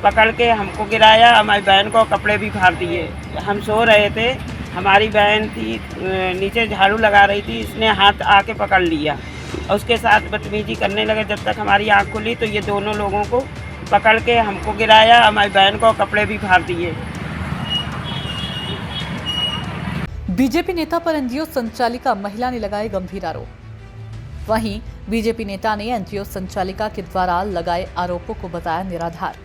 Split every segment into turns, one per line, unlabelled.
पकड़ के हमको गिराया, हमारी बहन को कपड़े भी फाड़ दिए। हम सो रहे थे, हमारी बहन थी नीचे झाड़ू लगा रही थी, इसने हाथ आके पकड़ लिया और उसके साथ बदतमीजी करने लगे। जब तक हमारी आँख खुली तो ये दोनों लोगों को पकड़ के हमको गिराया, हमारी बहन को कपड़े भी फाड़ दिए।
बीजेपी नेता पर एनजीओ संचालिका महिला ने लगाए गंभीर आरोप। वहीं बीजेपी नेता ने एनजीओ संचालिका के द्वारा लगाए आरोपों को बताया निराधार।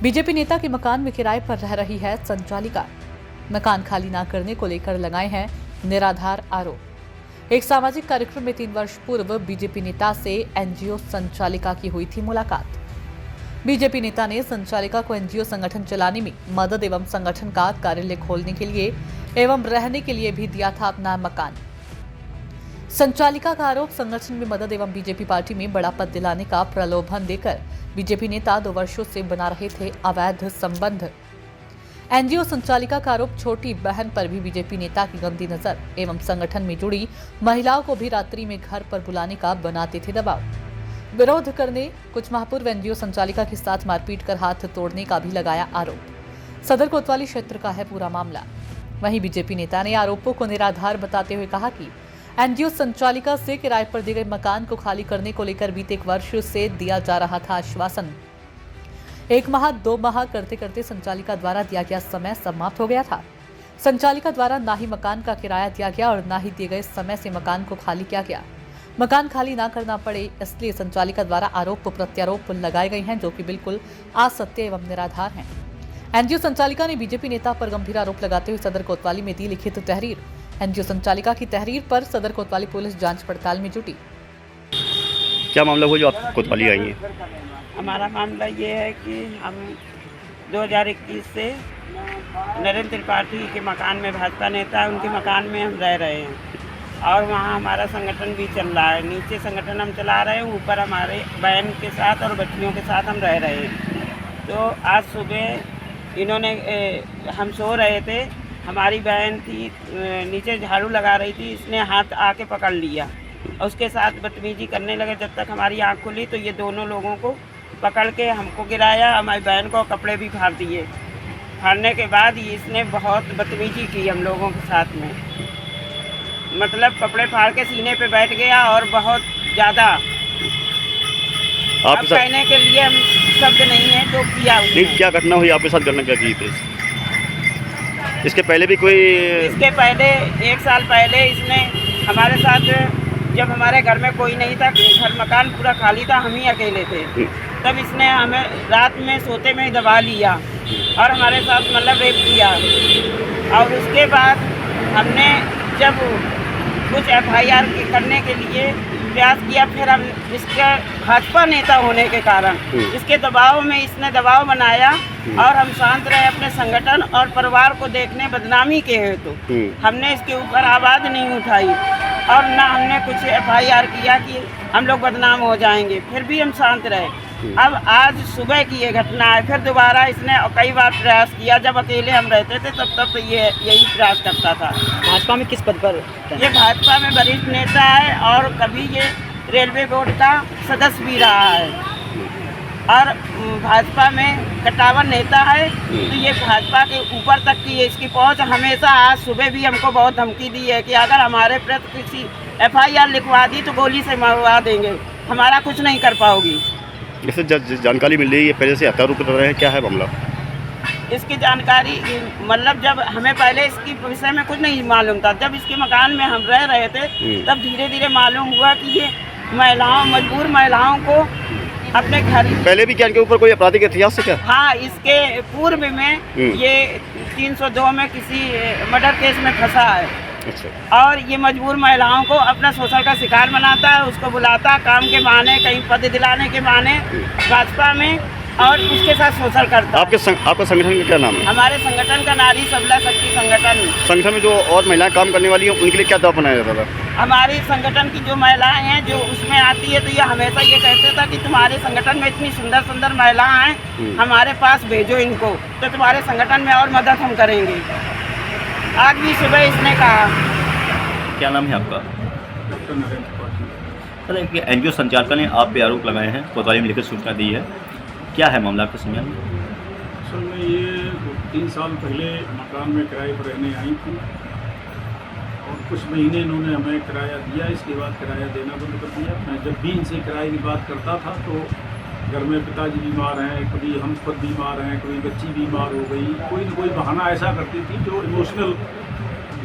बीजेपी नेता के मकान में किराए पर रह रही है संचालिका, मकान खाली न करने को लेकर लगाए हैं निराधार आरोप। एक सामाजिक कार्यक्रम में 3 वर्ष पूर्व बीजेपी नेता से एनजीओ संचालिका की हुई थी मुलाकात। बीजेपी नेता ने संचालिका को एनजीओ संगठन चलाने में मदद एवं संगठन का कार्यालय खोलने के लिए एवं रहने के लिए भी दिया था अपना मकान। संचालिका का आरोप, संगठन में मदद एवं बीजेपी पार्टी में बड़ा पद दिलाने का प्रलोभन देकर बीजेपी नेता 2 वर्षों से बना रहे थे अवैध संबंध। एनजीओ संचालिका का आरोप, छोटी बहन पर भी बीजेपी नेता की गंदी नजर एवं संगठन में जुड़ी महिलाओं को भी रात्रि में घर पर बुलाने का बनाते थे दबाव। विरोध करने कुछ माह पूर्व एनजीओ संचालिका के साथ मारपीट कर हाथ तोड़ने का भी लगाया आरोप। सदर कोतवाली क्षेत्र का है पूरा मामला। वहीं बीजेपी नेता ने आरोपों को निराधार बताते हुए कहा कि एनजीओ संचालिका से किराए पर दिए गए मकान को खाली करने को लेकर बीते 1 वर्ष से दिया जा रहा था आश्वासन। 1 माह 2 माह करते करते संचालिका द्वारा दिया गया समय समाप्त हो गया था। संचालिका द्वारा ना ही मकान का किराया दिया गया और ना ही दिए गए समय से मकान को खाली किया गया। मकान खाली ना करना पड़े, इसलिए संचालिका द्वारा आरोप प्रत्यारोप लगाए गए हैं जो कि बिल्कुल असत्य एवं निराधार हैं। एनजीओ संचालिका ने बीजेपी नेता पर गंभीर आरोप लगाते हुए सदर कोतवाली में दी लिखित तहरीर। एनजीओ संचालिका की तहरीर पर सदर कोतवाली पुलिस जांच पड़ताल में जुटी।
क्या मामला हुआ जो आप कोतवाली आई है?
हमारा मामला ये है कि हम 2021 से नरेंद्र त्रिपाठी के मकान में, भाजपा नेता है उनके मकान में हम रह रहे हैं और वहाँ हमारा संगठन भी चल रहा है। नीचे संगठन हम चला रहे हैं, ऊपर हमारे बहन के साथ और बच्चियों के साथ हम रह रहे हैं। तो आज सुबह इन्होंने हम सो रहे थे, हमारी बहन थी नीचे झाड़ू लगा रही थी, इसने हाथ आके पकड़ लिया और उसके साथ बदतमीजी करने लगे। जब तक हमारी आँख खुली तो ये दोनों लोगों को पकड़ के हमको गिराया, हमारी बहन को कपड़े भी फाड़ दिए। फाड़ने के बाद इसने बहुत बदतमीजी की हम लोगों के साथ में, मतलब कपड़े फाड़ के सीने पे बैठ गया और बहुत ज़्यादा। अब कहने के लिए हम शब्द नहीं है जो किया हुआ।
क्या घटना हुई आपके साथ? घटना क्या की थी? इसके पहले भी कोई?
इसके पहले 1 साल पहले इसने हमारे साथ, जब हमारे घर में कोई नहीं था, घर मकान पूरा खाली था, हम ही अकेले थे, तब इसने हमें रात में सोते में दबा लिया और हमारे साथ मतलब रेप किया। और उसके बाद हमने जब कुछ FIR करने के लिए प्रयास किया, फिर हम इसका भाजपा नेता होने के कारण इसके दबाव में इसने दबाव बनाया और हम शांत रहे अपने संगठन और परिवार को देखने बदनामी के हेतु हमने इसके ऊपर आवाज़ नहीं उठाई और ना हमने कुछ FIR किया कि हम लोग बदनाम हो जाएंगे, फिर भी हम शांत रहे। अब आज सुबह की ये घटना है, फिर दोबारा इसने कई बार प्रयास किया। जब अकेले हम रहते थे तब तो ये यही प्रयास करता था।
भाजपा में किस पद पर?
ये भाजपा में वरिष्ठ नेता है और कभी ये रेलवे बोर्ड का सदस्य भी रहा है और भाजपा में कट्टावर नेता है। तो ये भाजपा के ऊपर तक की है इसकी पहुंच। हमेशा आज सुबह भी हमको बहुत धमकी दी है कि अगर हमारे प्रति किसी FIR लिखवा दी तो गोली से मरवा देंगे, हमारा कुछ नहीं कर पाओगी।
जैसे जानकारी मिल रही है पहले से हत्यारोप कर रहे हैं, क्या है मामला?
इसकी जानकारी मतलब जब हमें पहले इसकी विषय में कुछ नहीं मालूम था, जब इसके मकान में हम रह रहे थे तब धीरे धीरे मालूम हुआ कि ये मजबूर महिलाओं को अपने घर।
पहले भी क्या इनके ऊपर कोई आपराधिक इतिहास है क्या?
हाँ, इसके पूर्व में ये 302 में किसी मर्डर केस में फंसा है।
अच्छा।
और ये मजबूर महिलाओं को अपना शोषण का शिकार बनाता है, उसको बुलाता काम के बहाने, कहीं पद दिलाने के बहाने भाजपा में, और उसके साथ शोषण करता है।
आपका संगठन का क्या नाम है?
हमारे संगठन का नारी सबला शक्ति संगठन।
संगठन में जो और महिलाएं काम करने वाली हैं उनके लिए क्या दबाव बनाया जाता था?
हमारी संगठन की जो महिलाएं हैं जो उसमें आती है तो ये हमेशा ये कहते था कि तुम्हारे संगठन में इतनी सुंदर सुंदर महिलाएं हैं, हमारे पास भेजो इनको तो तुम्हारे संगठन में और मदद हम करेंगे। आज भी सुबह इसने कहा।
क्या नाम है आपका? सर, एक एनजीओ संचालक ने आप पे आरोप लगाए हैं, कोतवाली में लिखित सूचना दी है, क्या है मामला आपके समय में?
असल में ये 3 साल पहले मकान में किराए पर रहने आई थी और कुछ महीने इन्होंने हमें किराया दिया। इसके बाद किराया देना बंद कर दिया। मैं जब भी इनसे किराए की बात करता था तो घर में पिताजी बीमार हैं, कभी हम खुद बीमार हैं, कभी बच्ची बीमार हो गई, कोई न कोई बहाना ऐसा करती थी जो इमोशनल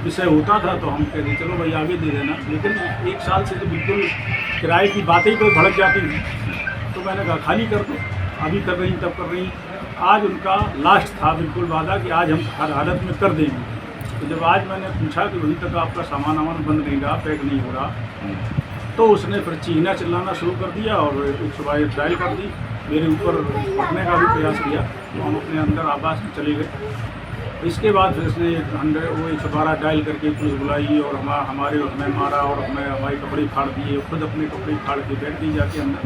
विषय होता था तो हम कहते चलो भाई आगे दे देना। लेकिन 1 साल से तो बिल्कुल किराए की बातें ही कोई भड़क जाती थी। तो मैंने कहा खाली कर दो, अभी कर रही तब कर रही। आज उनका लास्ट था बिल्कुल वादा कि आज हम हर हालत में कर देंगे। तो जब आज मैंने पूछा कि अभी तक आपका सामान बंद नहीं रहा, पैक नहीं हो रहा, तो उसने फिर चीखना चिल्लाना शुरू कर दिया और 122 डायल कर दी। मेरे ऊपर उठने का भी प्रयास किया तो हम अपने अंदर आवास में चले गए। इसके बाद फिर उसने 112 डायल करके पुलिस बुलाई और हमें मारा और हमारे कपड़े फाड़ दिए। खुद अपने कपड़े फाड़ के बैठ दी जाके अंदर।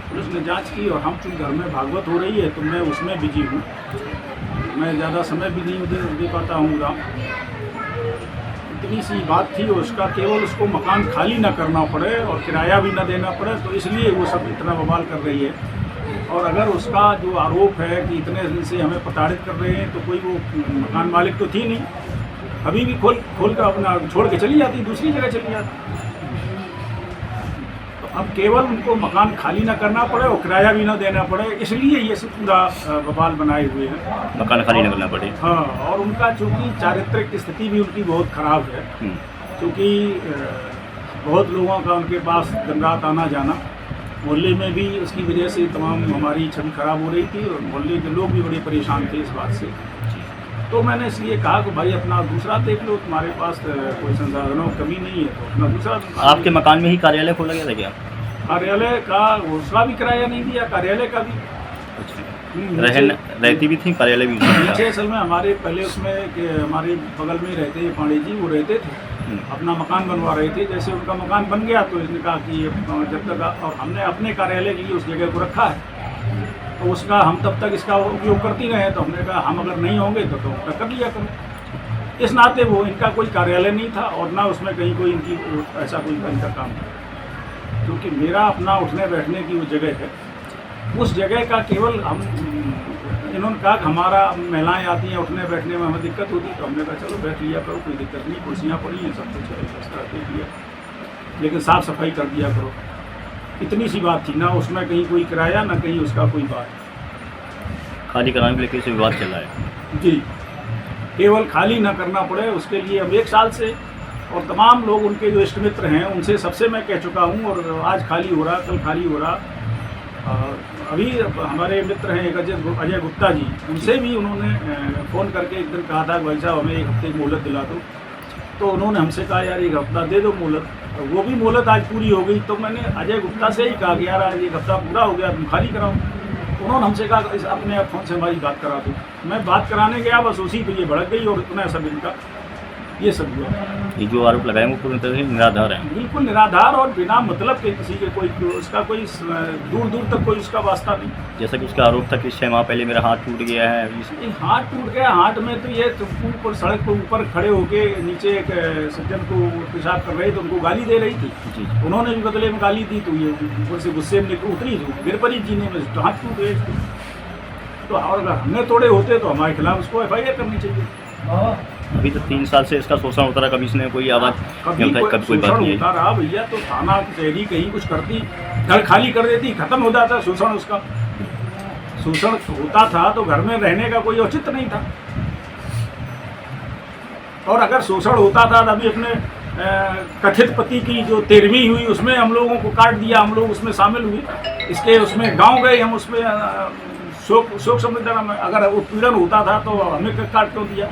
पुलिस ने जांच की और हम चूँकि घर में भागवत हो रही है तो मैं उसमें बिजी हूँ, मैं ज़्यादा समय भी नहीं दे पाता हूँ। इतनी सी बात थी उसका, केवल उसको मकान खाली ना करना पड़े और किराया भी ना देना पड़े, तो इसलिए वो सब इतना बवाल कर रही है। और अगर उसका जो आरोप है कि इतने दिन से हमें प्रताड़ित कर रहे हैं, तो कोई वो मकान मालिक तो थी नहीं, अभी भी खोल कर अपना छोड़ के चली जाती, दूसरी जगह चली जाती। तो अब केवल उनको मकान खाली ना करना पड़े और किराया भी ना देना पड़े, इसलिए ये सब पूरा बवाल बनाए हुए हैं।
मकान खाली न करना पड़े।
हाँ, और उनका चूँकि चारित्रिक स्थिति भी उनकी बहुत ख़राब है, क्योंकि बहुत लोगों का उनके पास दिन रात आना जाना, मोहल्ले में भी उसकी वजह से तमाम हमारी छवि खराब हो रही थी और मोहल्ले के लोग भी बड़े परेशान थे इस बात से। तो मैंने इसलिए कहा कि भाई अपना दूसरा देख लो, तुम्हारे पास कोई संसाधनों की कमी नहीं है तो अपना दूसरा।
आपके मकान में ही कार्यालय खोला गया था क्या?
कार्यालय का उसका भी किराया नहीं दिया, कार्यालय का भी
रहती भी थी, कार्यालय भी
पीछे असल में हमारे पहले उसमें कि हमारे बगल में रहते हैं पांडे जी, वो रहते थे, अपना मकान बनवा रहे थे। जैसे उनका मकान बन गया तो इसने कहा कि जब तक, और हमने अपने कार्यालय के लिए उस जगह को रखा है तो उसका हम तब तक इसका उपयोग करती रहे। तो हमने कहा हम अगर नहीं होंगे तो कर लिया करो। इस नाते वो इनका कोई कार्यालय नहीं था और ना उसमें कहीं कोई इनकी ऐसा कोई इनका काम था, क्योंकि मेरा अपना उठने बैठने की वो जगह है। उस जगह का केवल हम इन्होंने कहा कि हमारा महिलाएं आती हैं उठने बैठने में हमें दिक्कत होती, तो हमने कहा चलो बैठ लिया करो, कोई दिक्कत नहीं, कुर्सियाँ पड़ी हैं, सब कुछ व्यवस्था दे दिया, लेकिन साफ़ सफाई कर दिया करो। इतनी सी बात थी, ना उसमें कहीं कोई किराया ना कहीं उसका कोई बात।
खाली कराने के लिए कैसे विवाद चल रहा है?
जी, केवल खाली ना करना पड़े उसके लिए हम 1 साल से, और तमाम लोग उनके जो इष्ट मित्र हैं उनसे सबसे मैं कह चुका हूँ, और आज खाली हो रहा, कल खाली हो रहा। अभी हमारे मित्र हैं एक अजय गुप्ता जी, उनसे भी उन्होंने फ़ोन करके एक दिन कहा था भाई साहब हमें 1 हफ्ते की मोहलत दिला दो। तो उन्होंने हमसे कहा यार 1 हफ्ता दे दो मोहलत, वो भी मोहलत आज पूरी हो गई। तो मैंने अजय गुप्ता से ही कहा कि यार आज 1 हफ्ता पूरा हो गया, तुम खाली कराओ। उन्होंने हमसे कहा अपने आप फ़ोन से हमारी बात करा दो। मैं बात कराने गया, बस उसी पर ये भड़क गई और इतना सब इनका ये सब हुआ।
ये जो आरोप लगाए वो पूरी तरह से निराधार है,
बिल्कुल निराधार और बिना मतलब के, किसी के कोई उसका कोई दूर दूर तक कोई उसका वास्ता नहीं।
जैसा कि उसका आरोप था कि 6 माह पहले मेरा हाथ टूट गया है।
ये हाथ टूट गया, हाथ में तो ये ऊपर सड़क पर ऊपर खड़े होके नीचे एक सज्जन को पेशाब कर रहे थे, उनको गाली दे रही थी
जी।
उन्होंने भी बदले में गाली दी, तो ये ऊपर से गुस्से में उतरी तो गिर पड़ी जीने में, तो हाथ टूट गए। तो और अगर हमने तोड़े होते तो हमारे खिलाफ उसको FIR करनी चाहिए।
अभी तो 3 साल से इसका शोषण होता रहा, कभी इसने कोई आवाज़
कभी कोई बात नहीं होता रहा भैया। तो थाना कचहरी कहीं कुछ करती, घर खाली कर देती, खत्म हो जाता शोषण। उसका शोषण होता था तो घर में रहने का कोई औचित्य नहीं था, और अगर शोषण होता था तो अभी अपने कथित पति की जो 13वीं हुई उसमें हम लोगों को काट दिया, हम लोग उसमें शामिल हुए, इसके उसमें गाँव गए हम, उसमें शोक समझदार। अगर उत्पीड़न होता था तो हमें काट क्यों दिया?